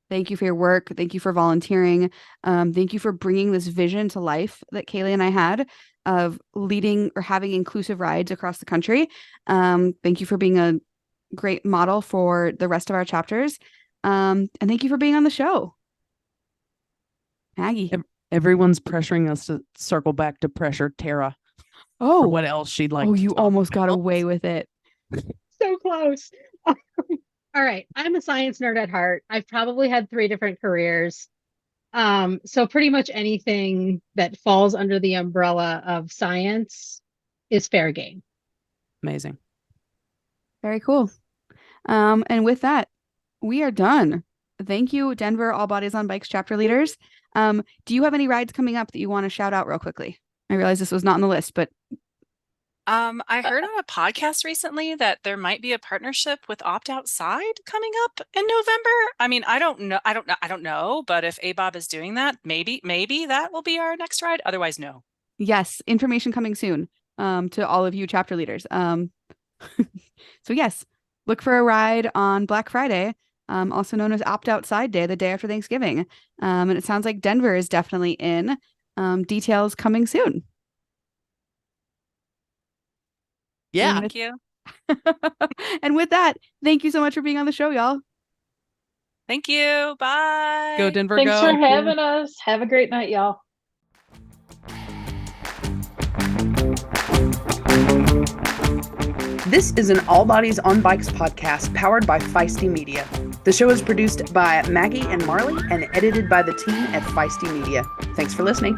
Thank you for your work. Thank you for volunteering. Thank you for bringing this vision to life that Kaylee and I had of leading or having inclusive rides across the country. Thank you for being a great model for the rest of our chapters. And thank you for being on the show. Maggie. Everyone's pressuring us to circle back to pressure Tara. Oh, for what else she'd like. Oh, to you talk almost got about. away with it. So close. All right. I'm a science nerd at heart. I've probably had 3 different careers. So pretty much anything that falls under the umbrella of science is fair game. Amazing. Very cool. And with that, we are done. Thank you, Denver All Bodies on Bikes chapter leaders. Do you have any rides coming up that you want to shout out real quickly? I realize this was not on the list, but I heard on a podcast recently that there might be a partnership with Opt Outside coming up in November. I mean, I don't know, but if ABOB is doing that, maybe that will be our next ride. Otherwise, no. Yes, information coming soon to all of you chapter leaders. So yes, look for a ride on Black Friday, also known as Opt Outside Day, the day after Thanksgiving. And it sounds like Denver is definitely in. Details coming soon. Yeah. Thank you. And with that, thank you so much for being on the show, y'all. Thank you. Bye. Go Denver, Thanks go. for having us. Have a great night, y'all. This is an All Bodies on Bikes podcast powered by Feisty Media. The show is produced by Maggie and Marley and edited by the team at Feisty Media. Thanks for listening.